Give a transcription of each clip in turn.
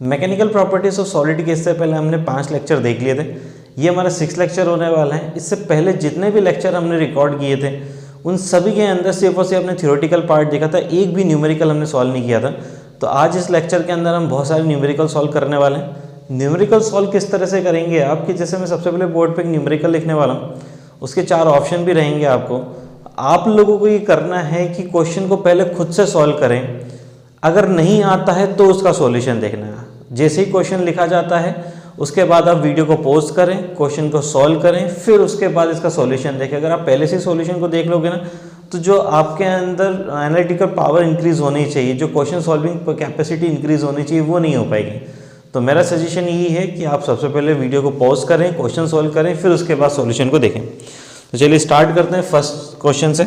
Mechanical properties of solid के इससे पहले हमने 5 लेक्चर देख लिए थे। ये हमारा 6 लेक्चर होने वाला है। इससे पहले जितने भी लेक्चर हमने रिकॉर्ड किए थे उन सभी के अंदर सिर्फ और सिर्फ हमने थ्योरेटिकल पार्ट देखा था, एक भी न्यूमेरिकल हमने सॉल्व नहीं किया था। तो आज इस लेक्चर के अंदर हम बहुत सारे न्यूमेरिकल सॉल्व करने वाले हैं। न्यूमेरिकल सॉल्व किस तरह से करेंगे आपके, जैसे मैं सबसे पहले बोर्ड पे एक न्यूमेरिकल लिखने वाला हूँ, उसके 4 ऑप्शन भी रहेंगे। आपको आप लोगों को ये करना है कि क्वेश्चन को पहले खुद से सॉल्व करें, अगर नहीं आता है तो उसका सॉल्यूशन देखना है। जैसे ही क्वेश्चन लिखा जाता है उसके बाद आप वीडियो को पॉज करें, क्वेश्चन को सॉल्व करें, फिर उसके बाद इसका सॉल्यूशन देखें। अगर आप पहले से सॉल्यूशन को देख लोगे ना तो जो आपके अंदर एनालिटिकल पावर इंक्रीज होनी चाहिए, जो क्वेश्चन सॉल्विंग कैपेसिटी इंक्रीज होनी चाहिए, वो नहीं हो पाएगी। तो मेरा सजेशन यही है कि आप सबसे पहले वीडियो को पॉज करें, क्वेश्चन सॉल्व करें, फिर उसके बाद सॉल्यूशन को देखें। तो चलिए स्टार्ट करते हैं फर्स्ट क्वेश्चन से।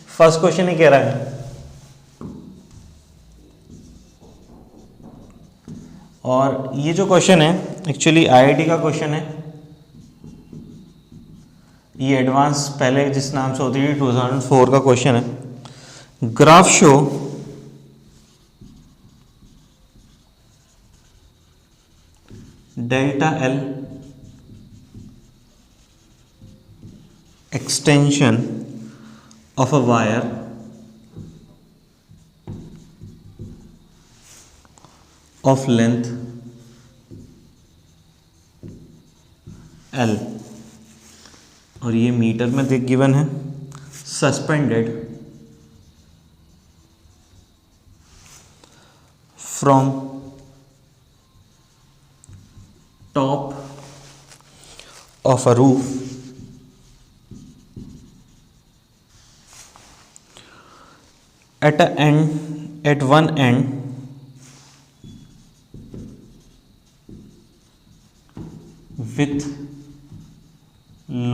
फर्स्ट क्वेश्चन ये कह रहा है, और ये जो क्वेश्चन है एक्चुअली आईआईटी का क्वेश्चन है। ये एडवांस पहले जिस नाम से होती थी 2004 का क्वेश्चन है। Graph show delta L extension of a wire of length L, और ये मीटर में गिवन है, suspended from top of a roof at one end with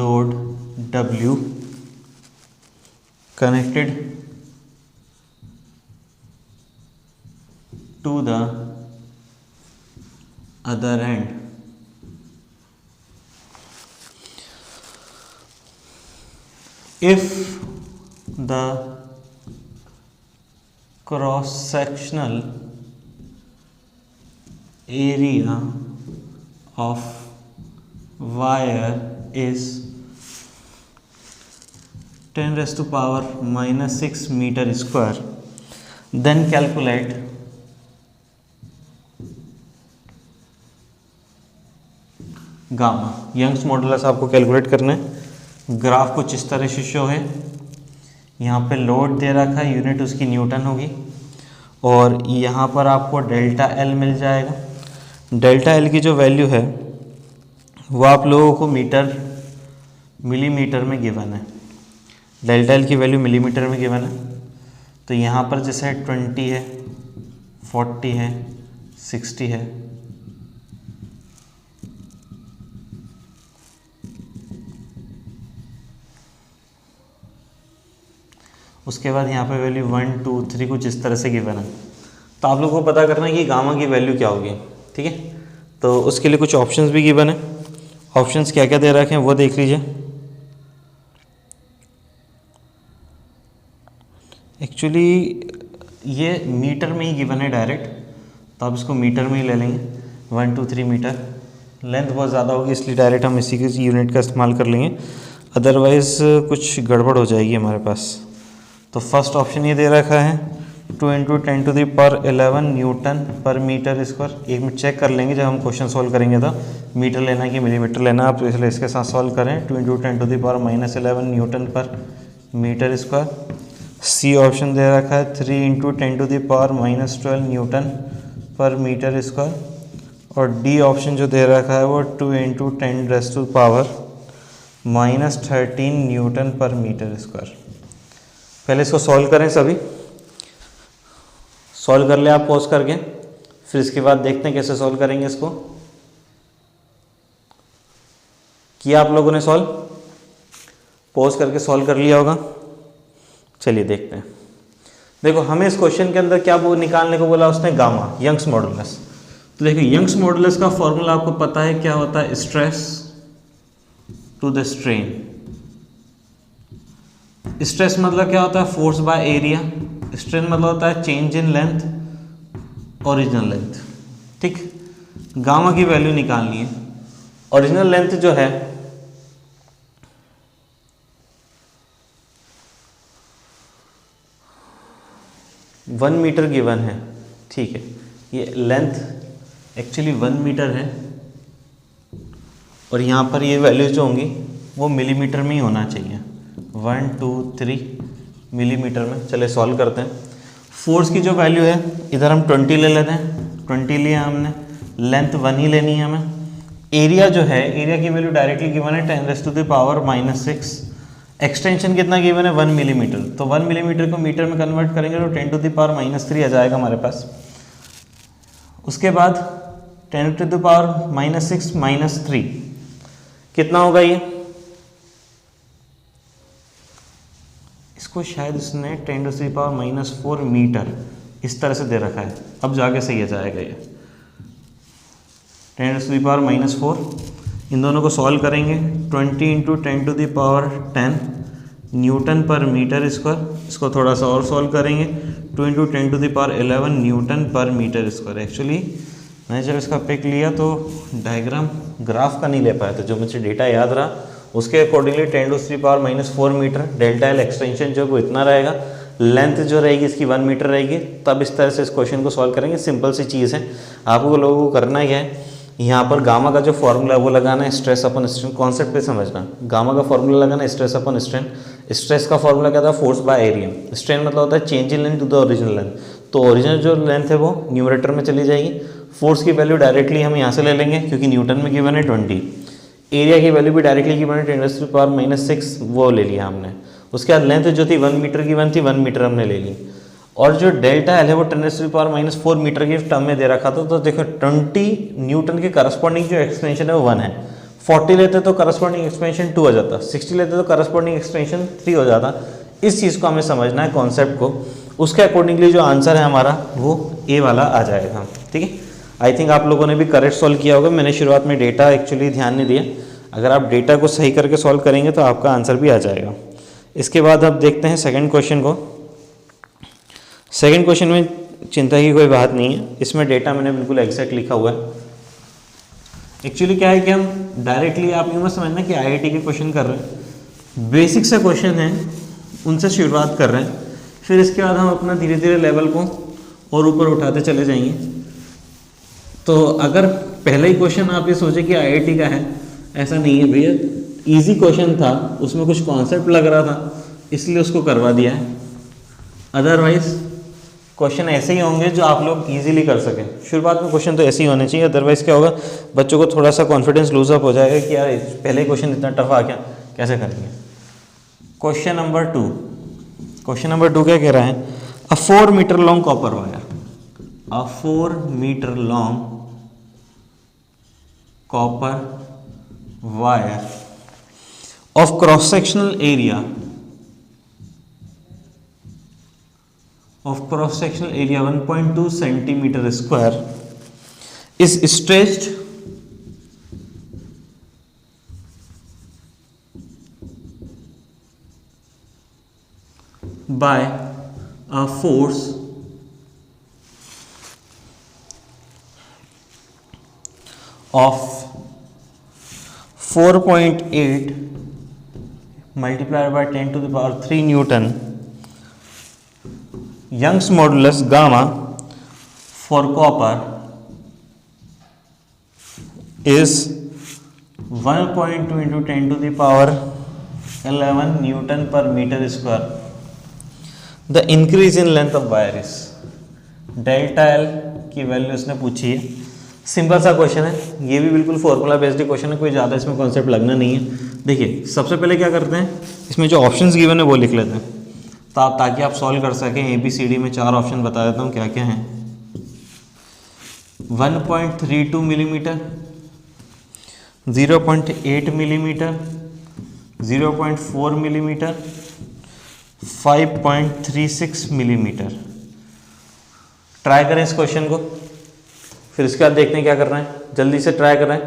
load W connected to the other end. If the cross-sectional area of wire is 10 raised to power minus 6 meter square, then calculate gamma. Young's modulus आपको calculate करना है। Graph कुछ इस तरह से show है, यहाँ पे लोड दे रखा है, यूनिट उसकी न्यूटन होगी, और यहाँ पर आपको डेल्टा एल मिल जाएगा। डेल्टा एल की जो वैल्यू है वो आप लोगों को मिलीमीटर में गिवन है। डेल्टा एल की वैल्यू मिलीमीटर में गिवन है। तो यहाँ पर जैसे 20 है, 40 है, 60 है, उसके बाद यहाँ पे वैल्यू 1 2 3 कुछ इस तरह से गिवन है। तो आप लोगों को पता करना है कि गामा की वैल्यू क्या होगी, ठीक है। तो उसके लिए कुछ ऑप्शंस भी गिवन है। ऑप्शंस क्या क्या दे रखे हैं वो देख लीजिए। एक्चुअली ये मीटर में ही गिवन है डायरेक्ट, तो आप इसको मीटर में ही ले लेंगे। 1 2 3 मीटर। लेंथ बहुत ज़्यादा होगी इसलिए डायरेक्ट हम इसी के यूनिट का इस्तेमाल कर लेंगे, अदरवाइज़ कुछ गड़बड़ हो जाएगी हमारे पास। तो फर्स्ट ऑप्शन ये दे रखा है 2 × 10⁻11 न्यूटन पर मीटर स्क्वायर। एक मिनट चेक कर लेंगे जब हम क्वेश्चन सॉल्व करेंगे तो मीटर लेना है कि मिलीमीटर लेना है, आप इसलिए इसके साथ सॉल्व करें। 2 × 10⁻−11 न्यूटन पर मीटर स्क्वायर। सी ऑप्शन दे रखा है 3 × 10⁻−12 न्यूटन पर मीटर स्क्वायर। और डी ऑप्शन जो दे रखा है वो 2 × 10⁻−13 न्यूटन पर मीटर स्क्वायर। पहले इसको सॉल्व करें, सभी सॉल्व कर ले आप पॉज करके, फिर इसके बाद देखते हैं कैसे सॉल्व करेंगे इसको। किया आप लोगों ने सॉल्व? पॉज करके सॉल्व कर लिया होगा। चलिए देखते हैं। देखो हमें इस क्वेश्चन के अंदर क्या वो निकालने को बोला उसने, गामा, यंग्स मॉडुलस। तो देखिए यंग्स मॉडुलस का फॉर्मूला आपको पता है क्या होता है, stress to the strain. Stress मतलब क्या होता है, फोर्स बाय एरिया। स्ट्रेन मतलब होता है change in length, original length. ठीक। गामा की वैल्यू निकालनी है। ओरिजिनल लेंथ जो है 1 मीटर गिवन है, ठीक है। ये लेंथ एक्चुअली 1 मीटर है और यहाँ पर ये वैल्यू जो होंगी वो मिलीमीटर में ही होना चाहिए। 1 2 3 मिलीमीटर में। चले सॉल्व करते हैं। फोर्स की जो वैल्यू है इधर हम 20 ले लेते हैं, 20 लिया हमने। लेंथ 1 ही लेनी है हमें। एरिया जो है, एरिया की वैल्यू डायरेक्टली गिवन है 10⁻⁻⁶। एक्सटेंशन कितना गिवन है 1 मिलीमीटर, तो 1 मिलीमीटर को मीटर में कन्वर्ट करेंगे तो 10⁻³ आ जाएगा हमारे पास। उसके बाद 10⁻⁻6 -3 कितना होगा ये? इसको शायद इसने 10⁻⁻4 मीटर इस तरह से दे रखा है, अब जाके सही आ जाएगा ये 10⁻⁻4। इन दोनों को सॉल्व करेंगे। 20 × 10⁻10 न्यूटन पर मीटर स्क्वायर। इसको थोड़ा सा और सॉल्व करेंगे। 2 × 10⁻11 न्यूटन पर मीटर स्क्वायर। एक्चुअली मैंने जब इसका पिक लिया तो डायग्राम ग्राफ का नहीं ले पाया था, जो मुझे डेटा याद रहा उसके accordingly 10⁻⁻4 metre. Delta L extension जो वो इतना रहेगा, लेंथ जो रहेगी इसकी 1 मीटर रहेगी। तब इस तरह से इस क्वेश्चन को सॉल्व करेंगे। सिंपल सी चीज़ है, आपको लोगों को करना ही है। यहाँ पर गामा का जो फॉर्मूला है वो लगाना है, स्ट्रेस अपन स्ट्रेन कॉन्सेप्ट पे समझना। गामा का फॉर्मूला लगाना है स्ट्रेस अपन स्ट्रेन। स्ट्रेस का फॉर्मूला क्या था? Force by area. स्ट्रेन मतलब होता है change in length to the original length. तो ओरिजिनल जो लेंथ है वो न्यूमरेटर में चली जाएगी। फोर्स की वैल्यू डायरेक्टली हम यहाँ से ले लेंगे क्योंकि न्यूटन में गिवन है 20। एरिया की वैल्यू भी डायरेक्टली गिवन है 10⁻⁻6, वो ले लिया हमने। उसके बाद लेंथ जो थी 1 मीटर की 1 थी, 1 मीटर हमने ले ली। और जो डेल्टा एल है वो 10⁻⁻4 मीटर के टर्म में दे रखा था। तो देखो 20 न्यूटन के करस्पॉन्डिंग जो एक्सपेंशन है वो 1 है। 40 लेते तो करस्पॉन्डिंग एक्सपेंशन 2 हो जाता, 60 लेते तो करस्पॉन्डिंग एक्सपेंशन 3 हो जाता। इस चीज़ को हमें समझना है, कॉन्सेप्ट को। उसके अकॉर्डिंगली जो आंसर है हमारा वो ए वाला आ जाएगा, ठीक है। आई थिंक आप लोगों ने भी करेक्ट सॉल्व किया होगा। मैंने शुरुआत में डेटा एक्चुअली ध्यान नहीं दिया। अगर आप डेटा को सही करके सॉल्व करेंगे तो आपका आंसर भी आ जाएगा। इसके बाद अब देखते हैं सेकंड क्वेश्चन को। सेकंड क्वेश्चन में चिंता की कोई बात नहीं है, इसमें डेटा मैंने बिल्कुल एग्जैक्ट लिखा हुआ है। एक्चुअली क्या है कि हम डायरेक्टली, आप यूँ मत समझना कि आईआईटी के क्वेश्चन कर रहे हैं। बेसिक से क्वेश्चन हैं उनसे शुरुआत कर रहे हैं, फिर इसके बाद हम अपना धीरे धीरे लेवल को और ऊपर उठाते चले जाएंगे। तो अगर पहले ही क्वेश्चन आप ये सोचे कि आईआईटी का है, ऐसा नहीं है भैया। इजी क्वेश्चन था, उसमें कुछ कॉन्सेप्ट लग रहा था इसलिए उसको करवा दिया है। अदरवाइज क्वेश्चन ऐसे ही होंगे जो आप लोग इजीली कर सकें। शुरुआत में क्वेश्चन तो ऐसे ही होने चाहिए, अदरवाइज क्या होगा, बच्चों को थोड़ा सा कॉन्फिडेंस लूज अप हो जाएगा कि यार पहले क्वेश्चन इतना टफ आ गया, कैसे करेंगे। Question number 2। क्वेश्चन नंबर 2 क्या कह रहा है? A 4 metre long copper wire, a 4 metre long copper wire of cross sectional area 1.2 centimeter square is stretched by a force of 4.8 multiplied by 10⁻³ Newton. Young's modulus gamma for copper is 1.2 into 10⁻11 Newton per meter square. The increase in length of wire is, delta L की value इसने पूछी है। Simple सा question है, ये भी बिल्कुल formula based question है, कोई ज़्यादा इसमें कॉन्सेप्ट लगना नहीं है। देखिए सबसे पहले क्या करते हैं, इसमें जो ऑप्शंस गिवन है वो लिख लेते हैं तो आप, ताकि आप सॉल्व कर सकें। ABCD में 4 ऑप्शन बता देता हूँ क्या क्या हैं। 1.32 millimetre, 0.8 millimetre, 0.4 millimetre, 5.36 millimetre. Try करें इस क्वेश्चन को, फिर इसके बाद देखते हैं क्या करना है। जल्दी से ट्राई करें,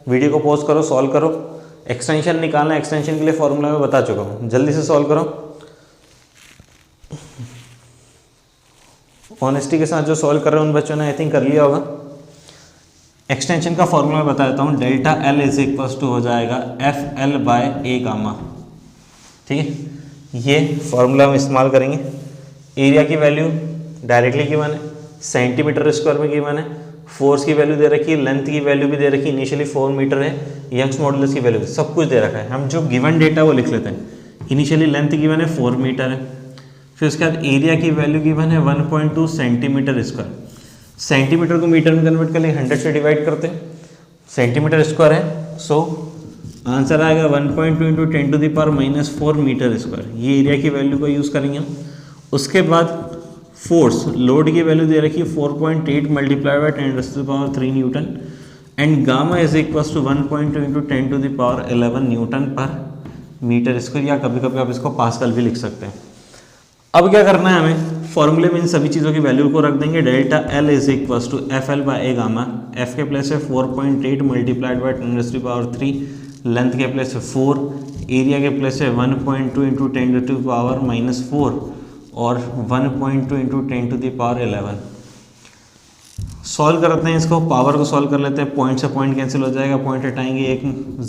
वीडियो को पॉज करो, सॉल्व करो। एक्सटेंशन निकालना है, एक्सटेंशन के लिए फॉर्मूला मैं बता चुका हूँ, जल्दी से सॉल्व करो। ऑनेस्टी के साथ जो सॉल्व कर रहे हैं उन बच्चों ने आई थिंक कर लिया होगा। एक्सटेंशन का फॉर्मूला मैं बता देता हूँ, delta L is equals to हो जाएगा F L by A gamma. ठीक है, ये फॉर्मूला हम इस्तेमाल करेंगे। एरिया की वैल्यू डायरेक्टली गिवन है, सेंटीमीटर स्क्वायर में गिवन है, फोर्स की वैल्यू दे रखी है, लेंथ की वैल्यू भी दे रखी है, इनिशियली 4 मीटर है, यंग्स मॉडुलस की वैल्यू सब कुछ दे रखा है। हम जो गिवन डेटा वो लिख लेते हैं। इनिशियली लेंथ गिवन है 4 मीटर है, फिर उसके बाद एरिया की वैल्यू गिवन है 1.2 सेंटीमीटर स्क्वायर। सेंटीमीटर को मीटर में कन्वर्ट कर लेंगे, 100 से डिवाइड करते हैं, सेंटीमीटर स्क्वायर है, सो आंसर आएगा 1.2 इंटू 10⁻⁻4 मीटर स्क्वायर। ये एरिया की वैल्यू को यूज़ करेंगे हम। उसके बाद फोर्स लोड की वैल्यू दे रखी है 4.8 multiply by 10⁻³ newton and gamma is equals to 1.2 into 10⁻11 newton पर मीटर स्क्वायर, या कभी कभी आप इसको पास्कल भी लिख सकते हैं। अब क्या करना है हमें, फॉर्मूले में इन सभी चीज़ों की वैल्यू को रख देंगे। Delta L is equals to F L by A gamma, F के प्लेस है 4.8 मल्टीप्लाइड बाय 10⁻3, लेंथ के प्लेस है 4, एरिया के प्लेस है 1.2 इंटू 10⁻⁻4 और 1.2 इंटू 10⁻11। सॉल्व करते हैं इसको, पावर को सॉल्व कर लेते हैं। पॉइंट से पॉइंट कैंसिल हो जाएगा, पॉइंट हटाएंगे, एक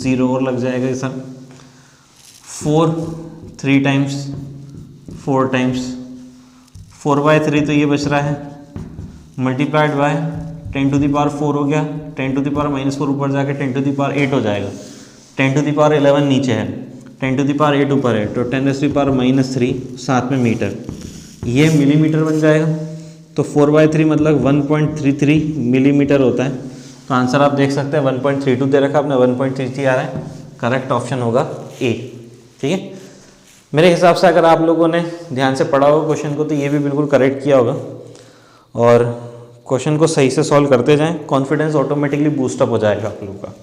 0 और लग जाएगा ये सर। 4 3 टाइम्स 4 टाइम्स 4/3 तो ये बच रहा है, मल्टीप्लाइड बाय 10⁻4 हो गया, 10⁻⁻4 ऊपर जाके 10⁻8 हो जाएगा, 10⁻11 नीचे है, 10⁻8 ऊपर है, तो 10⁻³ साथ में मीटर, ये मिलीमीटर बन जाएगा। तो 4/3 मतलब 1.33 मिलीमीटर होता है। तो आंसर आप देख सकते हैं 1.32 दे रखा आपने, 1.33 आ रहा है। करेक्ट ऑप्शन होगा ए। ठीक है, मेरे हिसाब से अगर आप लोगों ने ध्यान से पढ़ा होगा क्वेश्चन को तो ये भी बिल्कुल करेक्ट किया होगा, और क्वेश्चन को सही से सॉल्व करते जाएं, कॉन्फिडेंस ऑटोमेटिकली बूस्टअप हो जाएगा आप लोगों का।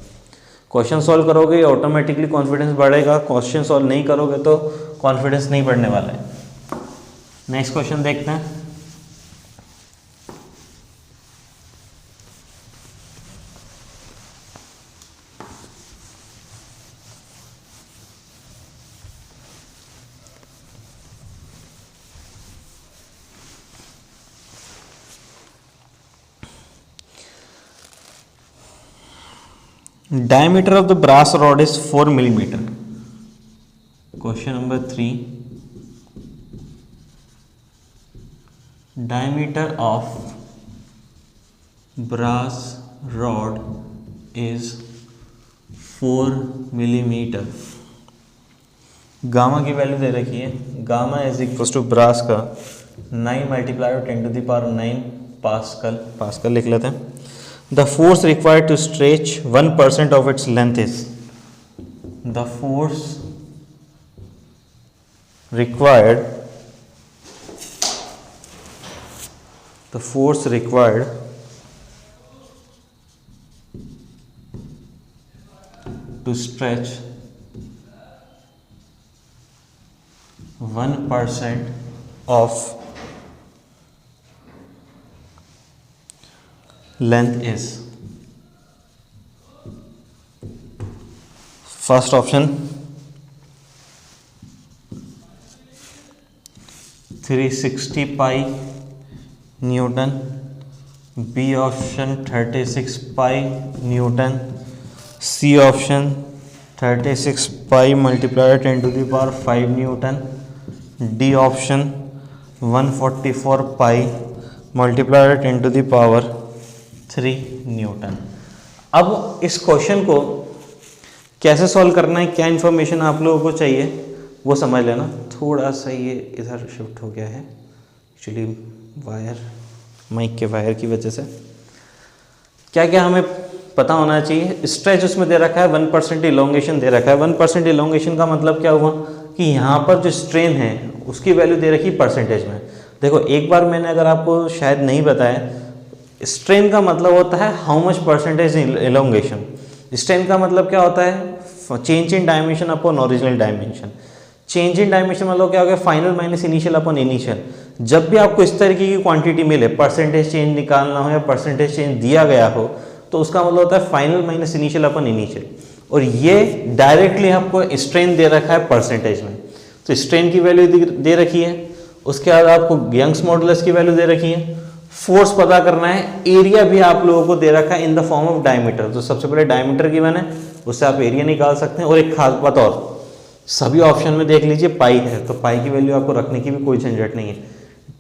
क्वेश्चन सॉल्व करोगे ऑटोमेटिकली कॉन्फिडेंस बढ़ेगा, क्वेश्चन सॉल्व नहीं करोगे तो कॉन्फिडेंस नहीं बढ़ने वाला है। नेक्स्ट क्वेश्चन देखते हैं। Diameter of the brass rod is 4 millimeter. Question number 3. Diameter of brass rod is 4 millimeter. Gamma की वैल्यू दे रखी है, gamma is equal to brass का 9 मल्टीप्लाई 10⁹ पास्कल, पास्कल लिख लेते हैं। The force required to stretch 1% of its length is, the force required to stretch 1% of length is, first option 360 pi newton, B option 36 pi newton, C option 36 pi multiply 10⁵ newton, D option 144 pi multiply 10⁻³ newton. अब इस question को कैसे solve करना है, क्या information आप लोगों को चाहिए वो समझ लेना। थोड़ा सा ये इधर शिफ्ट हो गया है एक्चुअली वायर, माइक के वायर की वजह से। क्या क्या हमें पता होना चाहिए, स्ट्रेच उसमें दे रखा है 1% इलोंगेशन दे रखा है। 1% इलोंगेशन का मतलब क्या हुआ कि यहाँ पर जो स्ट्रेन है उसकी वैल्यू दे रखी परसेंटेज में। देखो एक बार मैंने अगर आपको शायद नहीं बताया, स्ट्रेन का मतलब होता है how much percentage elongation. Strain का मतलब क्या होता है, change in dimension upon original dimension. Change in dimension मतलब क्या हो गया, final minus initial upon initial. जब भी आपको इस तरीके की क्वांटिटी मिले, परसेंटेज चेंज निकालना हो या परसेंटेज चेंज दिया गया हो, तो उसका मतलब होता है final minus initial upon initial. और ये डायरेक्टली आपको स्ट्रेन दे रखा है परसेंटेज में, तो स्ट्रेन की वैल्यू दे रखी है। उसके बाद आपको यंग्स मॉडुलस की वैल्यू दे रखी है, फोर्स पता करना है, एरिया भी आप लोगों को दे रखा है in the form of diameter. तो सबसे पहले डायमीटर गिवन है, उससे आप एरिया निकाल सकते हैं। और एक खास बात और, सभी ऑप्शन में देख लीजिए पाई है, तो पाई की वैल्यू आपको रखने की भी कोई झंझट नहीं है।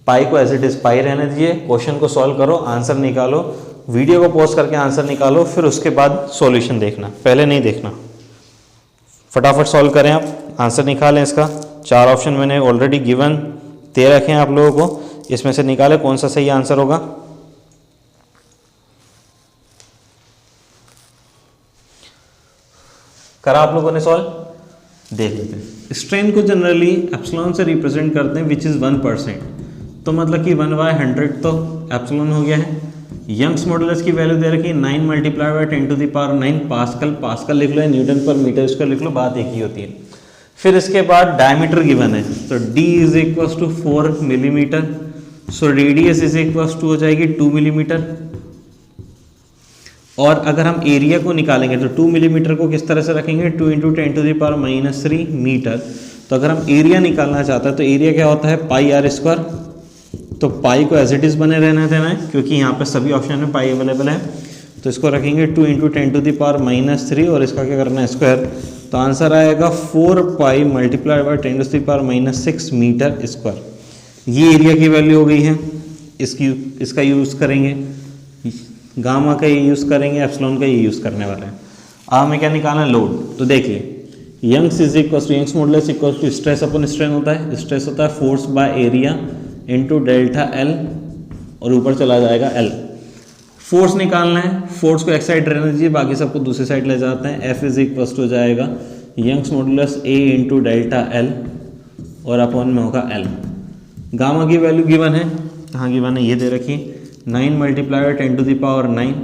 पाई को एज इट इज पाई रहने दीजिए, क्वेश्चन को सॉल्व करो, आंसर निकालो, वीडियो को पॉज करके आंसर निकालो, फिर उसके बाद सॉल्यूशन देखना, पहले नहीं देखना। फटाफट सॉल्व करें आप, आंसर निकालें इसका। 4 ऑप्शन मैंने ऑलरेडी गिवन दे रखे हैं आप लोगों को, इसमें से निकालें कौन सा सही आंसर होगा। करा आप लोगों ने सॉल्व, देख लेते हैं। स्ट्रेन को जनरली एप्सिलॉन से रिप्रेजेंट करते हैं विच इज़ 1%, तो मतलब कि 1/100 तो एप्सिलॉन हो गया है। यंग्स मॉडुलस की वैल्यू दे रखी है 9 × 10⁻⁹ पास्कल, पास्कल लिख लो, न्यूटन पर मीटर स्क्वायर लिख लो, बात एक ही होती है। फिर इसके बाद डायमीटर गिवन है, तो d = 4 मिलीमीटर, सो रेडियस = हो जाएगी 2 मिलीमीटर। और अगर हम एरिया को निकालेंगे तो 2 मिलीमीटर को किस तरह से रखेंगे, 2 × 10⁻³ मीटर। तो अगर हम एरिया निकालना चाहते हैं तो एरिया क्या होता है, πr²। तो पाई को एज इट इज बने रहने देना है, क्योंकि यहाँ पे सभी ऑप्शन में पाई अवेलेबल है। तो इसको रखेंगे 2 × 10⁻³ और इसका क्या करना है, स्क्वायर। तो आंसर आएगा 4π × 10⁻⁶ मीटर स्क्वायर। ये एरिया की वैल्यू हो गई है। इसका यूज़ करेंगे, गामा का ये यूज़ करेंगे, एप्सिलॉन का ये यूज़ करने वाले हैं। अब हमें क्या निकालना है, लोड। तो देखिए, Young's modulus = stress upon strain होता है। स्ट्रेस होता है force by area into delta L, और ऊपर चला जाएगा एल। फोर्स निकालना है, फोर्स को एक साइड रहने दीजिए, बाकी सबको दूसरी साइड ले जाते हैं। F = हो जाएगा Young's modulus A into delta L, और अपॉन में होगा एल। गामा की वैल्यू गिवन है, कहाँ गिवन है, ये दे रखी 9 × 10⁻⁹।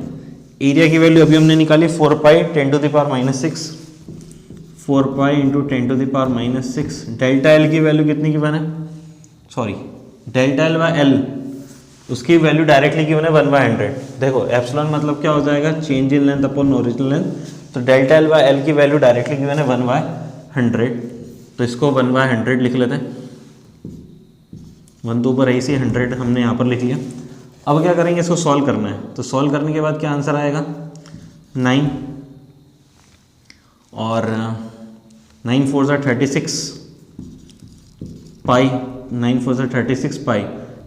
एरिया की वैल्यू अभी हमने निकाली 4π × 10⁻⁶, 4π × 10⁻⁶। डेल्टा एल की वैल्यू कितनी गिवन है, sorry delta L by L, उसकी वैल्यू डायरेक्टली गिवन है 1/100। देखो एप्सिलॉन मतलब क्या हो जाएगा, change in length upon original length. तो डेल्टा एल बाय एल की वैल्यू डायरेक्टली गिवन है 1/100, तो इसको 1/100 लिख लेते हैं। 1 तो ऊपर ऐसे 100 हमने यहाँ पर लिख लिया। अब क्या करेंगे, इसको सॉल्व करना है। तो सॉल्व करने के बाद क्या आंसर आएगा, 9 और 9 × 4 = 36 pi, 9 × 4 = 36 pi.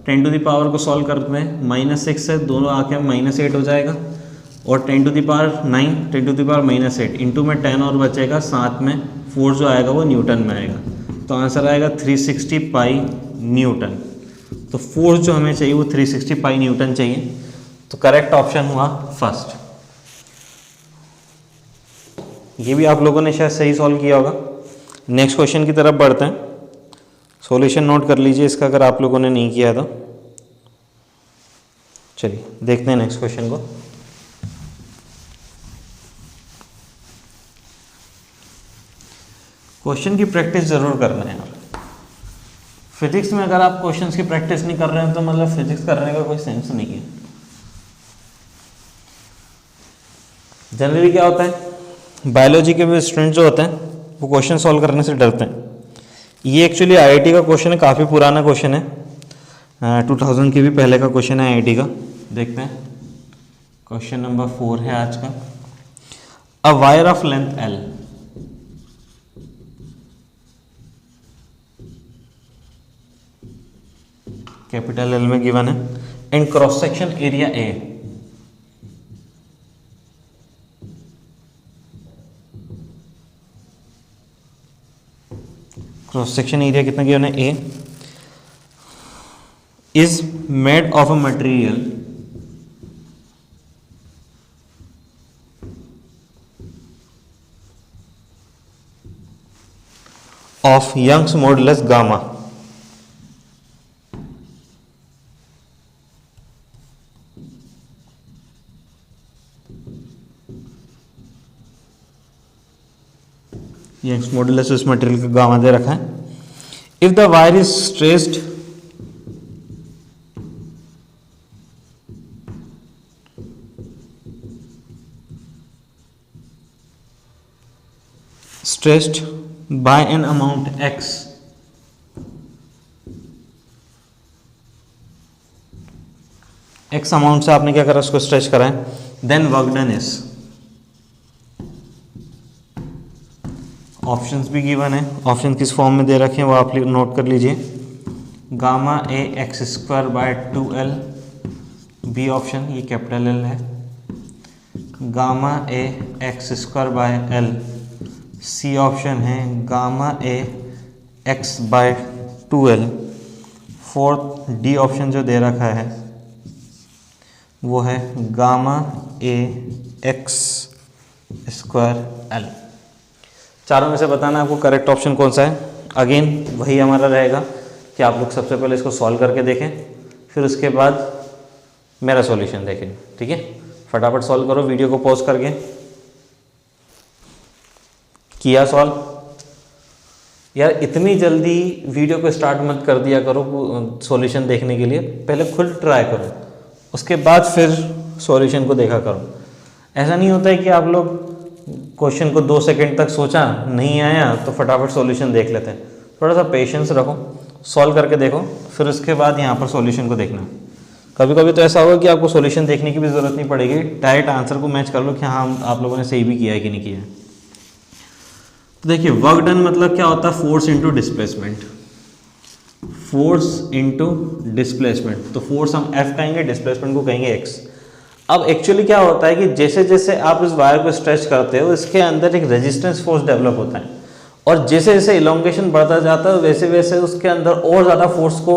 10 to the power को सॉल्व करते हैं, -6 है, दोनों आके -8 हो जाएगा। और 10 to the power 9, 10 to the power -8 into में 10 और बचेगा, साथ में फोर्स जो आएगा वो न्यूटन में आएगा। तो आंसर आएगा 360 पाई न्यूटन। तो फोर्स जो हमें चाहिए वो 360 पाई न्यूटन चाहिए। तो करेक्ट ऑप्शन हुआ फर्स्ट। ये भी आप लोगों ने शायद सही सॉल्व किया होगा। नेक्स्ट क्वेश्चन की तरफ बढ़ते हैं। सॉल्यूशन नोट कर लीजिए इसका, अगर आप लोगों ने नहीं किया तो। चलिए देखते हैं नेक्स्ट क्वेश्चन को। क्वेश्चन की प्रैक्टिस जरूर करना है यार। फिजिक्स में अगर आप क्वेश्चंस की प्रैक्टिस नहीं कर रहे हैं तो मतलब फिजिक्स करने का कोई सेंस नहीं है। जनरली क्या होता है, बायोलॉजी के भी स्टूडेंट जो होते हैं वो क्वेश्चन सॉल्व करने से डरते हैं। ये एक्चुअली आईआईटी का क्वेश्चन है, काफ़ी पुराना क्वेश्चन है, 2000 के भी पहले का क्वेश्चन है आईआईटी का। देखते हैं, क्वेश्चन नंबर 4 है आज का। A wire of length L capital L में गिवन है and cross section area A, cross section area कितना गिवन है A, is made of a material of Young's modulus gamma. Young's modulus उस material का gamma दे रखा है। If the wire is stressed by an amount x x amount से आपने क्या करा, उसको स्ट्रेच करा है। Then work done is, options भी गिवन है, ऑप्शन किस फॉर्म में दे रखे हैं वो आप नोट कर लीजिए। Gamma a x square by 2l, B option ये कैपिटल एल है। Gamma a x square by l, C option है gamma a x by 2l। Fourth D option जो दे रखा है वो है gamma a x square l. चारों में से बताना आपको करेक्ट ऑप्शन कौन सा है। अगेन वही हमारा रहेगा कि आप लोग सबसे पहले इसको सॉल्व करके देखें, फिर उसके बाद मेरा सॉल्यूशन देखें, ठीक है। फटाफट सॉल्व करो, वीडियो को पॉज करके। किया सॉल्व? यार इतनी जल्दी वीडियो को स्टार्ट मत कर दिया करो सॉल्यूशन देखने के लिए, पहले खुद ट्राई करो, उसके बाद फिर सॉल्यूशन को देखा करो। ऐसा नहीं होता है कि आप लोग क्वेश्चन को 2 सेकंड तक सोचा, नहीं आया तो फटाफट सॉल्यूशन देख लेते हैं। थोड़ा सा पेशेंस रखो, सॉल्व करके देखो, फिर उसके बाद यहाँ पर सॉल्यूशन को देखना। कभी कभी तो ऐसा होगा कि आपको सॉल्यूशन देखने की भी ज़रूरत नहीं पड़ेगी, डायरेक्ट आंसर को मैच कर लो कि हाँ आप लोगों ने सही भी किया है कि नहीं किया है। तो देखिए वर्क डन मतलब क्या होता है, force into displacement, force into displacement. तो फोर्स हम F कहेंगे, डिस्प्लेसमेंट को कहेंगे x। अब एक्चुअली क्या होता है कि जैसे जैसे आप इस वायर को स्ट्रेच करते हो इसके अंदर एक रेजिस्टेंस फोर्स डेवलप होता है, और जैसे जैसे इलोंगेशन बढ़ता जाता है वैसे वैसे उसके अंदर और ज़्यादा फोर्स को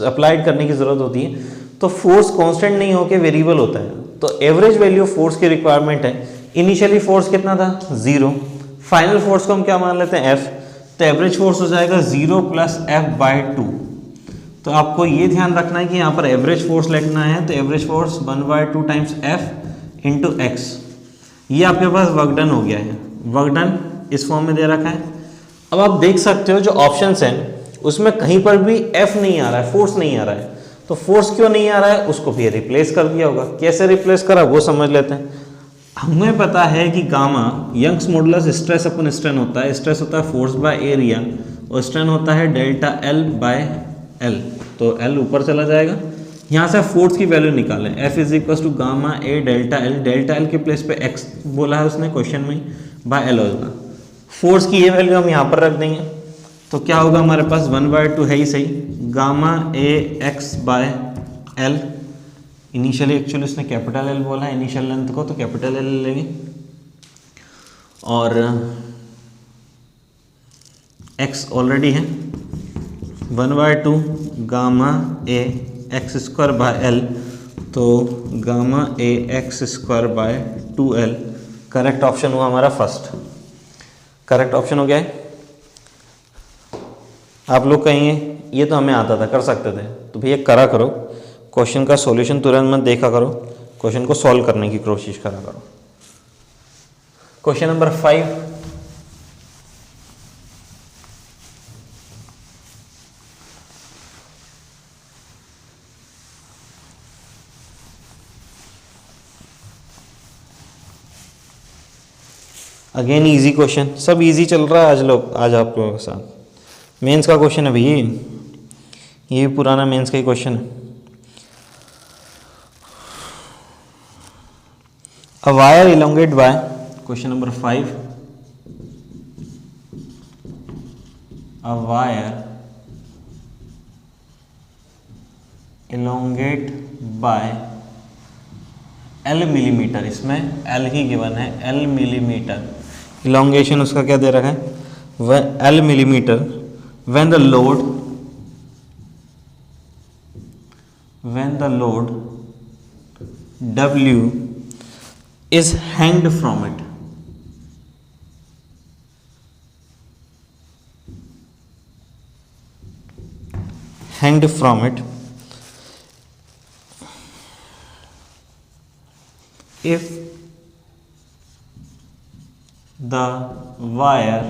अप्लाइड करने की ज़रूरत होती है। तो फोर्स कांस्टेंट नहीं होकर वेरिएबल होता है। तो एवरेज वैल्यू ऑफ फोर्स की रिक्वायरमेंट है। इनिशियली फोर्स कितना था, 0। फाइनल फोर्स को हम क्या मान लेते हैं, F। तो एवरेज फोर्स हो जाएगा 0 + F/2। तो आपको ये ध्यान रखना है कि यहाँ पर एवरेज फोर्स लिखना है, तो average force 1/2 times F into x. ये आपके पास वर्क डन हो गया है। वर्क डन इस फॉर्म में दे रखा है। अब आप देख सकते हो जो ऑप्शंस हैं उसमें कहीं पर भी F नहीं आ रहा है, फोर्स नहीं आ रहा है। तो फोर्स क्यों नहीं आ रहा है, उसको फिर रिप्लेस कर दिया होगा। कैसे रिप्लेस करा वो समझ लेते हैं। हमें पता है कि gamma Young's modulus stress upon strain होता है। स्ट्रेस होता है फोर्स बाय एरिया और स्ट्रेन होता है डेल्टा L बाय L। तो L ऊपर चला जाएगा। यहाँ से फोर्स की वैल्यू निकालें, F = गामा ए डेल्टा L। डेल्टा L के प्लेस पे x बोला है उसने क्वेश्चन में, बाय L होगा। फोर्स की ये वैल्यू हम यहाँ पर रख देंगे, तो क्या होगा हमारे पास 1/2 है ही सही, gamma a x by L. Initially actually उसने कैपिटल L बोला है इनिशियल लेंथ को, तो कैपिटल L लेंगे। और x ऑलरेडी है 1/2 gamma a x square by l, तो gamma a x square by 2l। Correct option हुआ हमारा फर्स्ट। करेक्ट ऑप्शन हो गया है। आप लोग कहेंगे ये तो हमें आता था, कर सकते थे, तो भैया करा करो, क्वेश्चन का सॉल्यूशन तुरंत मत देखा करो, क्वेश्चन को सॉल्व करने की कोशिश करा करो। Question number 5, again easy question, सब इजी चल रहा है आज आप लोगों के साथ। मेंस का क्वेश्चन है भैया, ये भी पुराना मेंस का ही क्वेश्चन है। A wire elongate by, question number 5, a wire elongate by L millimetre, इसमें L ही गिवन है, L मिलीमीटर। इलोंगेशन उसका क्या दे रखा है, L millimetre. when the load W is hanged from it, if the wire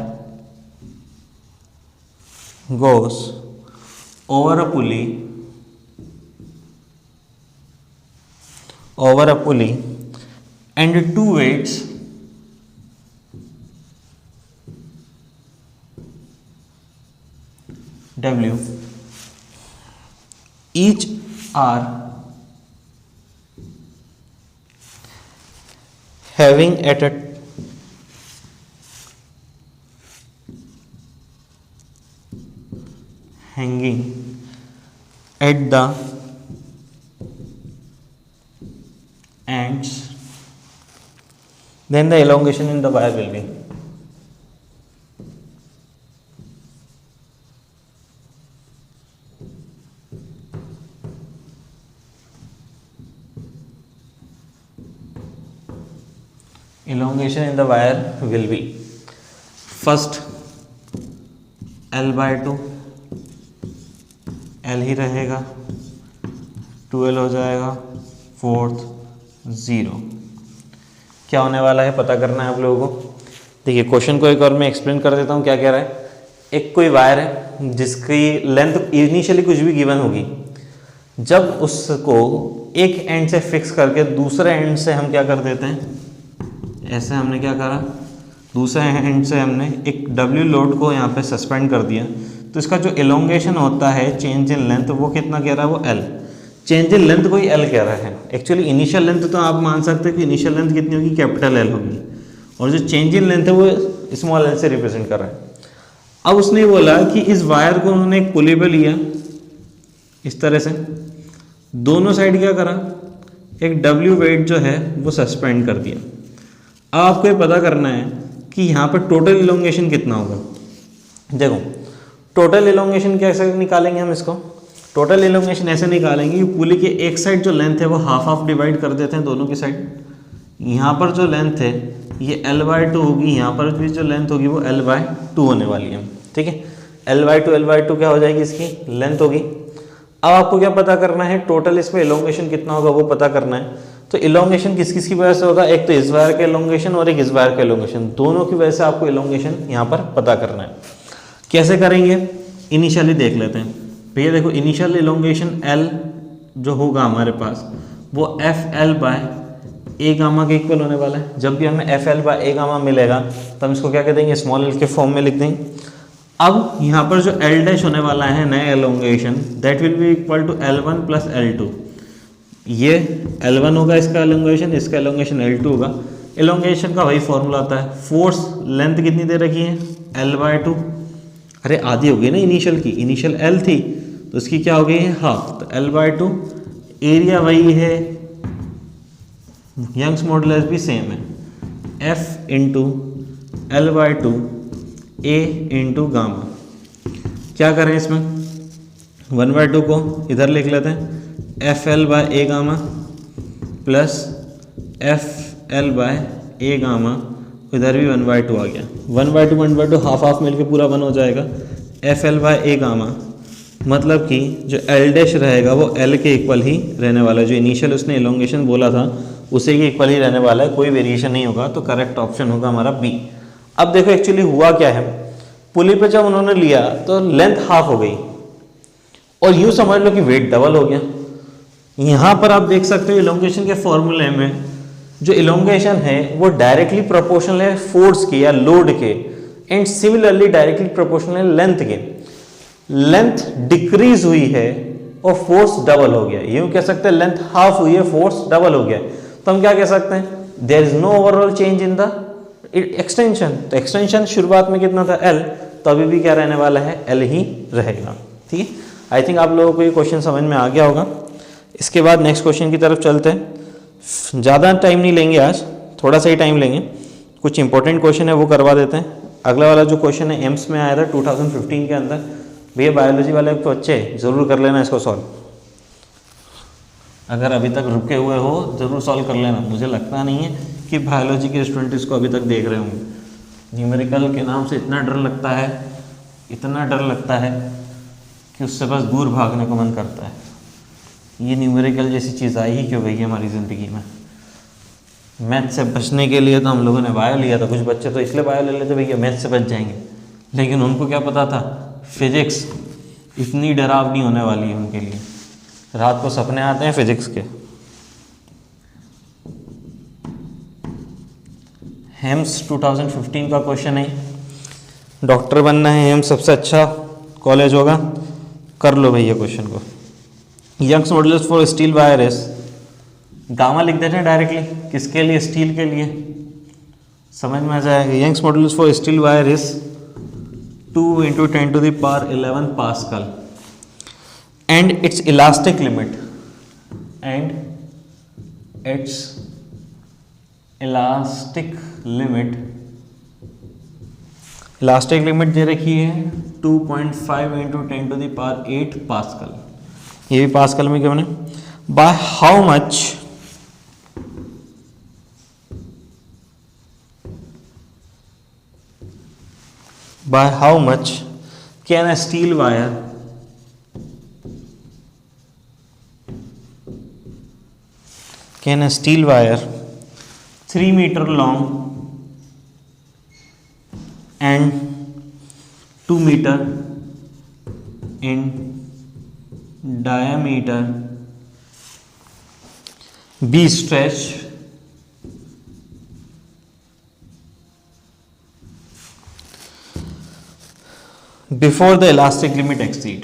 goes over a pulley and two weights W each are having at a hanging at the ends, then the elongation in the wire will be. Elongation in the wire will be first L/2, L ही रहेगा, 2L हो जाएगा, fourth 0। क्या होने वाला है पता करना है आप लोगों को। देखिए क्वेश्चन को एक और मैं एक्सप्लेन कर देता हूँ क्या कह रहा है। एक कोई वायर है जिसकी लेंथ इनिशियली कुछ भी गिवन होगी, जब उसको एक एंड से फिक्स करके दूसरे एंड से हम क्या कर देते हैं, ऐसे हमने क्या करा, दूसरे एंड से हमने एक W लोड को यहाँ पे सस्पेंड कर दिया, तो इसका जो एलोंगेशन होता है चेंज इन लेंथ वो कितना कह रहा है, वो L। चेंज इन लेंथ कोई L कह रहा है। एक्चुअली इनिशियल लेंथ तो आप मान सकते हैं कि इनिशियल लेंथ कितनी होगी, कैपिटल L होगी, और जो चेंज इन लेंथ है वो स्मॉल l से रिप्रेजेंट कर रहा है। अब उसने बोला कि इस वायर को उन्होंने एक पुली पे लिया, इस तरह से दोनों साइड क्या करा, एक W वेट जो है वो सस्पेंड कर दिया। अब आपको ये पता करना है कि यहाँ पर टोटल इलोंगेशन कितना होगा। देखो टोटल इलोंगेशन कैसे निकालेंगे हम इसको, टोटल इलोंगेशन ऐसे निकालेंगे कि पुली के एक साइड जो लेंथ है वो हाफ डिवाइड कर देते हैं दोनों की साइड। यहाँ पर जो लेंथ है ये L/2 होगी, यहाँ पर भी जो लेंथ होगी वो L/2 होने वाली है। ठीक है, L/2 क्या हो जाएगी, इसकी लेंथ होगी। अब आपको क्या पता करना है, टोटल इसमें इलोंगेशन कितना होगा वो पता करना है। तो इलोंगेशन किस किस की वजह से होगा, एक तो इस वायर का इलोंगेशन और एक इस वायर का इलोंगेशन, दोनों की वजह से आपको इलोंगेशन यहाँ पर पता करना है। कैसे करेंगे, इनिशियली देख लेते हैं भैया। देखो इनिशियल इलोंगेशन L जो होगा हमारे पास वो FL/A गामा के इक्वल होने वाला है। जब भी हमें FL/A गामा मिलेगा तो हम इसको क्या कह देंगे, स्मॉल l के फॉर्म में लिख देंगे। अब यहाँ पर जो L' होने वाला है नया elongation, that will be equal to L1 + L2। ये L1 होगा इसका एलोंगेशन, इसका एलोंगेशन L2 होगा। एलोंगेशन का वही फॉर्मूला आता है। फोर्स लेंथ कितनी दे रखी है, L/2। अरे आधी हो गई ना इनिशियल की, इनिशियल L थी तो इसकी क्या हो गई है, हाफ, तो L/2। एरिया वही है, यंग्स मॉडुलस भी सेम है, F × L/2 A × गामा। क्या करें इसमें, 1/2 को इधर लिख लेते हैं, FL/A gamma plus FL/A gamma, इधर भी 1/2 आ गया। 1/2 हाफ मिलके पूरा 1 हो जाएगा। FL/A गामा मतलब कि जो L' रहेगा वो L के इक्वल ही रहने वाला है। जो इनिशियल उसने इलोंगेशन बोला था उसे के इक्वल ही रहने वाला है, कोई वेरिएशन नहीं होगा। तो करेक्ट ऑप्शन होगा हमारा B। अब देखो एक्चुअली हुआ क्या है, पुली पे जब उन्होंने लिया तो लेंथ हाफ हो गई और यूँ समझ लो कि वेट डबल हो गया। यहाँ पर आप देख सकते हो इलोंगेशन के फॉर्मूले में जो इलोंगेशन है वो डायरेक्टली प्रोपोर्शनल है फोर्स के या लोड के, एंड सिमिलरली डायरेक्टली प्रोपोर्शनल है लेंथ के। लेंथ डिक्रीज हुई है और फोर्स डबल हो गया। यूँ कह सकते हैं लेंथ हाफ हुई है, फोर्स डबल हो गया। तो हम क्या कह सकते हैं, there is no overall change in the extension. तो एक्सटेंशन शुरुआत में कितना था, L, तो अभी भी क्या रहने वाला है, L ही रहेगा। ठीक है, आई थिंक आप लोगों को ये क्वेश्चन समझ में आ गया होगा। इसके बाद नेक्स्ट क्वेश्चन की तरफ चलते हैं। ज़्यादा टाइम नहीं लेंगे आज, थोड़ा सा ही टाइम लेंगे। कुछ इंपॉर्टेंट क्वेश्चन है वो करवा देते हैं। अगला वाला जो क्वेश्चन है एम्स में आया था 2015 के अंदर, भैया बायोलॉजी वाले तो बच्चे ज़रूर कर लेना इसको सॉल्व। अगर अभी तक रुके हुए हो ज़रूर सॉल्व कर लेना। मुझे लगता नहीं है कि बायोलॉजी के स्टूडेंट इसको अभी तक देख रहे होंगे। न्यूमेरिकल के नाम से इतना डर लगता है, इतना डर लगता है कि उससे बस दूर भागने को मन करता है। ये न्यूमेरिकल जैसी चीज़ आई ही क्यों गई है हमारी ज़िंदगी में। मैथ से बचने के लिए तो हम लोगों ने बायो लिया था। कुछ बच्चे तो इसलिए बायो ले लेते भैया मैथ से बच जाएंगे, लेकिन उनको क्या पता था फिजिक्स इतनी डरावनी होने वाली है उनके लिए। रात को सपने आते हैं फिजिक्स के। हेम्स 2015 का क्वेश्चन है। डॉक्टर बनना है, हेम्स सबसे अच्छा कॉलेज होगा, कर लो भैया क्वेश्चन को। Young's modulus for steel wire is, gamma लिख देते हैं डायरेक्टली, किसके लिए, स्टील के लिए। समझ में आ जाएगा। Young's modulus for steel wire is 2 × 10⁻11 pascal and its elastic limit दे रखी है 2.5 × 10⁸ पास्कल, ये भी पास्कल में गिवन है। By how much can a steel wire can a steel wire 3 meter long and 2 meter in diameter be stretched before the elastic limit exceed?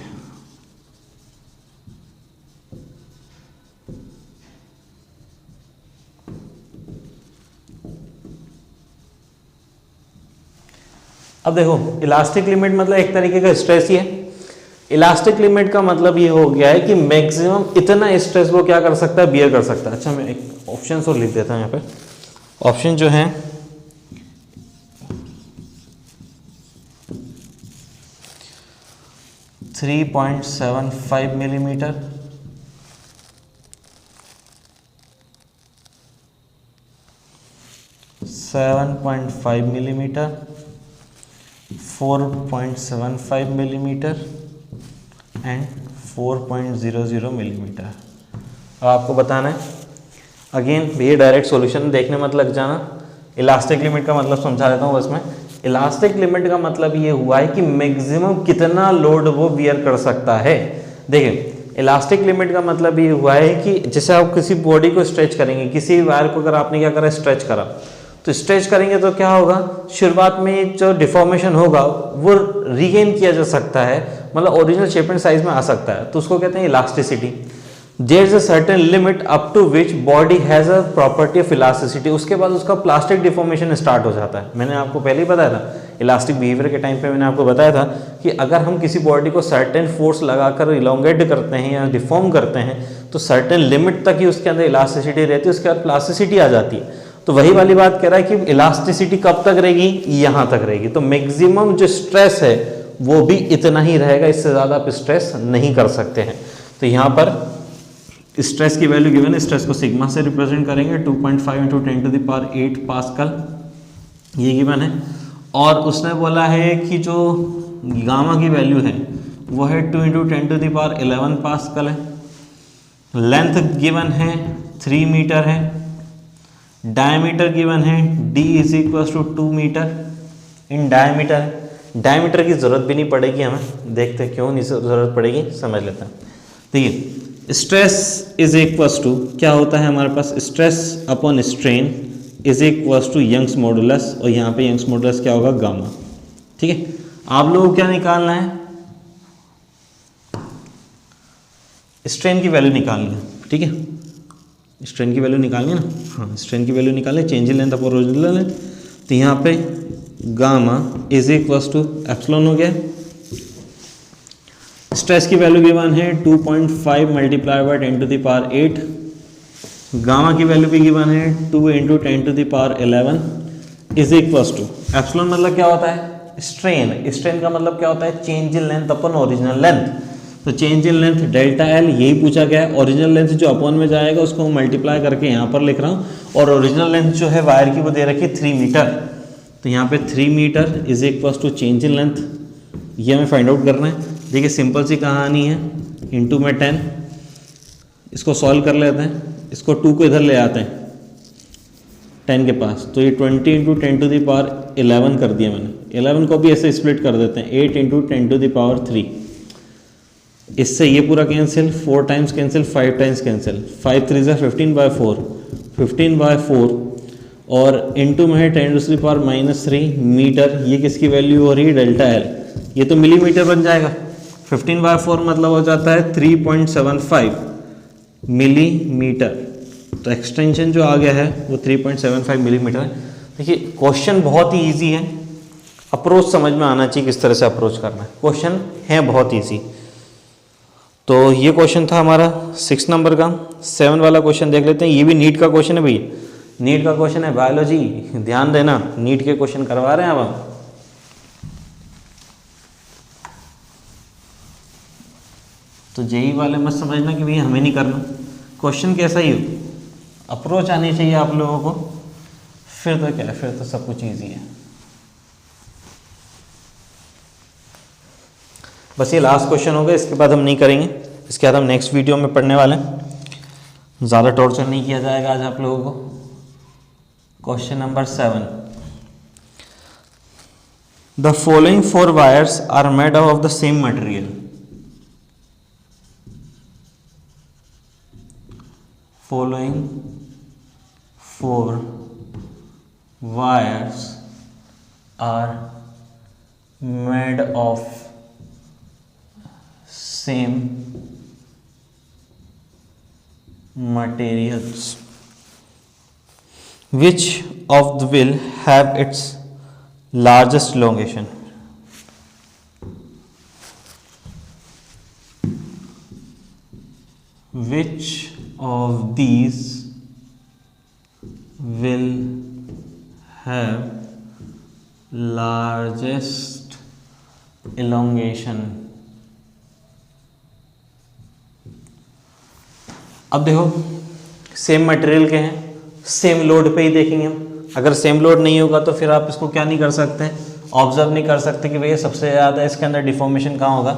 अब देखो, elastic limit मतलब एक तरीके का स्ट्रेस ही है। इलास्टिक लिमिट का मतलब ये हो गया है कि मैक्सिमम इतना स्ट्रेस वो क्या कर सकता है, बियर कर सकता है। अच्छा, मैं एक ऑप्शन और लिख देता हूं यहाँ पे। ऑप्शन जो है 3.75 millimetre, 7.5 millimetre, 4.75 millimetre and 4.00 millimetre. अब आपको बताना है, अगेन ये डायरेक्ट सॉल्यूशन देखने मत लग जाना। इलास्टिक लिमिट का मतलब समझा देता हूँ बस मैं। इलास्टिक लिमिट का मतलब ये हुआ है कि मैक्सिमम कितना लोड वो बियर कर सकता है। देखिए, इलास्टिक लिमिट का मतलब ये हुआ है कि जैसे आप किसी बॉडी को स्ट्रेच करेंगे, किसी वायर को अगर आपने क्या करा, स्ट्रेच करा, तो स्ट्रेच करेंगे तो क्या होगा, शुरुआत में जो डिफॉर्मेशन होगा वो रीगेन किया जा सकता है, मतलब ओरिजिनल शेप एंड साइज में आ सकता है, तो उसको कहते हैं elasticity. There is a certain limit up to which body has a property of elasticity. उसके बाद उसका प्लास्टिक डिफॉर्मेशन स्टार्ट हो जाता है। मैंने आपको पहले ही बताया था, इलास्टिक बिहेवियर के टाइम पे मैंने आपको बताया था कि अगर हम किसी बॉडी को सर्टेन फोर्स लगाकर इलोंगेट करते हैं या डिफॉर्म करते हैं तो सर्टेन लिमिट तक ही उसके अंदर इलास्टिसिटी रहती है, उसके बाद प्लास्टिसिटी आ जाती है। तो वही वाली बात कह रहा है कि इलास्टिसिटी कब तक रहेगी, यहाँ तक रहेगी। तो मैक्सिमम जो स्ट्रेस है वो भी इतना ही रहेगा, इससे ज़्यादा आप स्ट्रेस नहीं कर सकते हैं। तो यहाँ पर स्ट्रेस की वैल्यू गिवन है, स्ट्रेस को सिग्मा से रिप्रेजेंट करेंगे, 2.5 × 10⁸ पास्कल ये गिवन है। और उसने बोला है कि जो गामा की वैल्यू है वो है 2 × 10⁻11 पास्कल है। लेंथ गिवन है 3 मीटर है। डायमीटर गिवन है d = 2 metre in diameter. Diameter की ज़रूरत भी नहीं पड़ेगी हमें, देखते हैं क्यों नहीं ज़रूरत पड़ेगी, समझ लेते हैं। देखिए, स्ट्रेस इज इक्वल्स टू क्या होता है हमारे पास, stress upon strain is equals to Young's modulus, और यहाँ पे यंग्स मॉडुलस क्या होगा, गामा। ठीक है, आप लोगों को क्या निकालना है, स्ट्रेन की वैल्यू निकालनी है। ठीक है, स्ट्रेन की वैल्यू निकालनी है ना, हाँ, स्ट्रेन की वैल्यू निकालनी है, change in length upon original length. तो यहाँ पे gamma is equals to epsilon हो गया। स्ट्रेस की वैल्यू गिवन है 2.5 × 10⁸। गामा की वैल्यू भी गिवन है 2 × 10⁻11 इज इक्वल्स टू एप्सिलॉन मतलब क्या होता है, स्ट्रेन। स्ट्रेन का मतलब क्या होता है, change in length upon original length. तो change in length delta l, यही पूछा गया है। ओरिजिनल लेंथ जो अपॉन में जाएगा उसको मल्टीप्लाई करके यहाँ पर लिख रहा हूँ, और ओरिजिनल लेंथ जो है वायर की वो दे रखी है 3 मीटर। तो यहाँ पे 3 metre is equals to change in length, ये हमें फाइंड आउट करना है। देखिए, सिंपल सी कहानी है, इंटू में 10, इसको सॉल्व कर लेते हैं, इसको 2 को इधर ले आते हैं 10 के पास, तो ये 20 × 10⁻11 कर दिया मैंने। 11 को भी ऐसे स्प्लिट कर देते हैं, 8 × 10⁻3। इससे ये पूरा cancel, 4 times cancel, 5 times cancel, 5 3 ज़ा 15/4, 15/4 और इंटू में है 10⁻³ मीटर। ये किसकी वैल्यू हो रही है, डेल्टा एल, ये तो मिलीमीटर बन जाएगा। 15/4 मतलब हो जाता है 3.75 मिलीमीटर। तो एक्सटेंशन जो आ गया है वो 3.75 मिलीमीटर है। देखिए क्वेश्चन बहुत ही इजी है, अप्रोच समझ में आना चाहिए किस तरह से अप्रोच करना है। क्वेश्चन है बहुत इजी। तो ये क्वेश्चन था हमारा 6 नंबर का। 7 वाला क्वेश्चन देख लेते हैं। ये भी नीट का क्वेश्चन है भैया, नीट का क्वेश्चन है बायोलॉजी, ध्यान देना नीट के क्वेश्चन करवा रहे हैं अब हम। तो जेई वाले मत समझना कि भैया हमें नहीं करना, क्वेश्चन कैसा ही हो, अप्रोच आनी चाहिए आप लोगों को, फिर तो क्या है, फिर तो सब कुछ ईजी है। बस ये लास्ट क्वेश्चन होगा, इसके बाद हम नहीं करेंगे, इसके बाद हम नेक्स्ट वीडियो में पढ़ने वाले हैं। ज़्यादा टॉर्चर नहीं किया जाएगा आज आप लोगों को। Question number 7, the following 4 wires are made of the same material. Following 4 wires are made of same materials. Which of the will have its largest elongation? Which of these will have largest elongation? अब देखो same material के हैं, same load पे ही देखेंगे हम। अगर same load नहीं होगा तो फिर आप इसको क्या नहीं कर सकते, ऑब्जर्व नहीं कर सकते कि भैया सबसे ज़्यादा इसके अंदर डिफॉर्मेशन कहाँ होगा।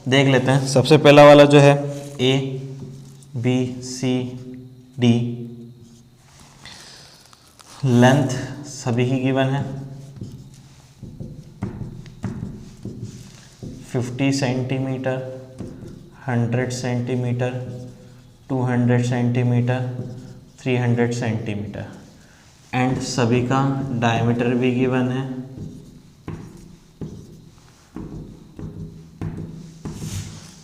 देख लेते हैं। सबसे पहला वाला जो है A B C D, length सभी की गिवन है 50 centimetre, 100 centimetre, 200 centimetre, 300 centimetre, and सभी का डायमीटर भी गिवन है।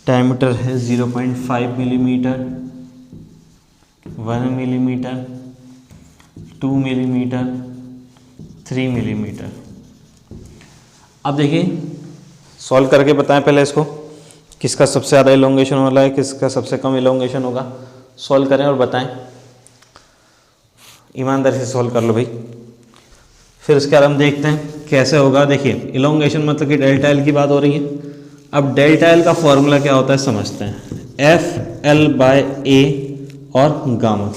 डायमीटर है 0.5 मिलीमीटर, 1 मिलीमीटर, 2 मिलीमीटर, 3 मिलीमीटर। अब देखिए सॉल्व करके बताएं पहले इसको, किसका सबसे ज़्यादा इलोंगेशन वाला है, किसका सबसे कम इलोंगेशन होगा। सॉल्व करें और बताएं, ईमानदारी से सॉल्व कर लो भाई। फिर उसके बाद हम देखते हैं कैसे होगा। देखिए इलोंगेशन मतलब कि डेल्टा एल की बात हो रही है। अब डेल्टा एल का फॉर्मूला क्या होता है समझते हैं, एफ एल बाय ए और गामा।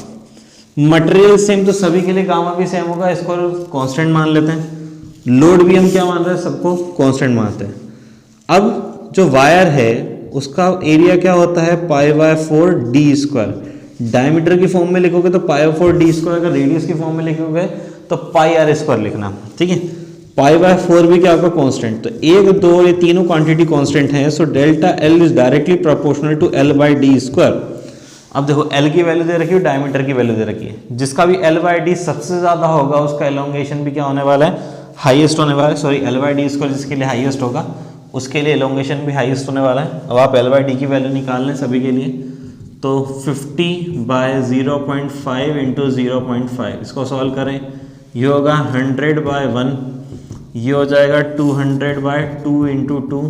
मटेरियल सेम तो सभी के लिए गामा भी सेम होगा, इसको कांस्टेंट मान लेते हैं। लोड भी हम क्या मान रहे हैं, सबको कांस्टेंट मानते हैं। अब जो वायर है उसका एरिया क्या होता है, π/4 डी स्क्वायर। डायमीटर की फॉर्म में लिखोगे तो π/4 डी स्क्वायर, अगर रेडियस की फॉर्म में लिखोगे तो πr स्क्वायर लिखना, ठीक है। π/4 भी क्या होगा, कांस्टेंट। तो 1, 2 ये तीनों क्वांटिटी कांस्टेंट हैं, so delta L is directly proportional to l/d square. अब देखो एल की वैल्यू दे रखी है, डायमीटर की वैल्यू दे रखी है। जिसका भी l/d सबसे ज्यादा होगा उसका एलोंगेशन भी क्या होने वाला है, हाईएस्ट होने वाला है। सॉरी l/d स्क्वायर जिसके लिए हाईएस्ट होगा उसके लिए एलोंगेशन भी हाईएस्ट होने वाला है। अब आप l/d की वैल्यू निकाल लें सभी के लिए, तो 50/0.5 इंटू 0.5, इसको सॉल्व करें, ये होगा 100/1, ये हो जाएगा 200/2 इंटू 2,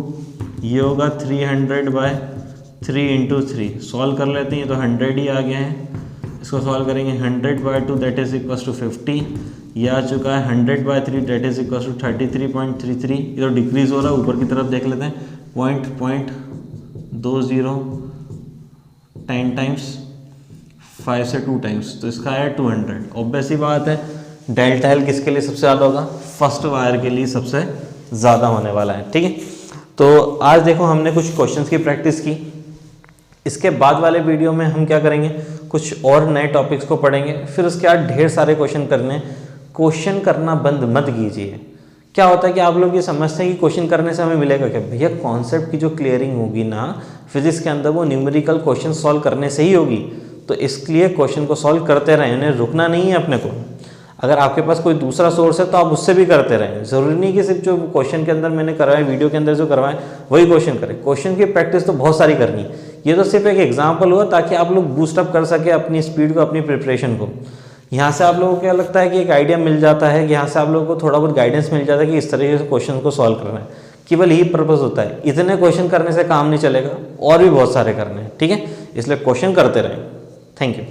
ये होगा 300/3 इंटू 3। सॉल्व कर लेते हैं, तो 100 ही आ गया है। इसको सॉल्व करेंगे 100/2 दैट इज इक्वल टू 50, ये आ चुका है 100/3 दैट इज इक्वल टू 33.33। ये तो डिक्रीज हो रहा है, ऊपर की तरफ देख लेते हैं, 0.20 10 टाइम्स 5 से 2 टाइम्स, तो इसका है 200। ऑब्वियस ही बात है डेल्टा एल किसके लिए सबसे ज़्यादा होगा, फर्स्ट वायर के लिए सबसे ज़्यादा होने वाला है, ठीक है। तो आज देखो हमने कुछ क्वेश्चंस की प्रैक्टिस की। इसके बाद वाले वीडियो में हम क्या करेंगे, कुछ और नए टॉपिक्स को पढ़ेंगे, फिर उसके बाद ढेर सारे क्वेश्चन करने। क्वेश्चन करना बंद मत कीजिए। क्या होता है कि आप लोग ये समझते हैं कि क्वेश्चन करने से हमें मिलेगा क्या, भैया कॉन्सेप्ट की जो क्लियरिंग होगी ना फिजिक्स के अंदर, वो न्यूमेरिकल क्वेश्चन सॉल्व करने से ही होगी। तो इसलिए क्वेश्चन को सॉल्व करते रहें, उन्हें रुकना नहीं है अपने को। अगर आपके पास कोई दूसरा सोर्स है तो आप उससे भी करते रहें। ज़रूरी नहीं कि सिर्फ जो क्वेश्चन के अंदर मैंने करवाया, वीडियो के अंदर जो करवाएं वही क्वेश्चन करें। क्वेश्चन की प्रैक्टिस तो बहुत सारी करनी है। ये तो सिर्फ एक एग्जाम्पल हुआ ताकि आप लोग बूस्टअप कर सके अपनी स्पीड को, अपनी प्रिपरेशन को। यहाँ से आप लोगों को क्या लगता है कि एक आइडिया मिल जाता है कि यहाँ से आप लोगों को थोड़ा बहुत गाइडेंस मिल जाता है कि इस तरीके से क्वेश्चन को सॉल्व करना है। केवल यही पर्पस होता है, इतने क्वेश्चन करने से काम नहीं चलेगा, और भी बहुत सारे करने हैं, ठीक है। इसलिए क्वेश्चन करते रहें। Thank you.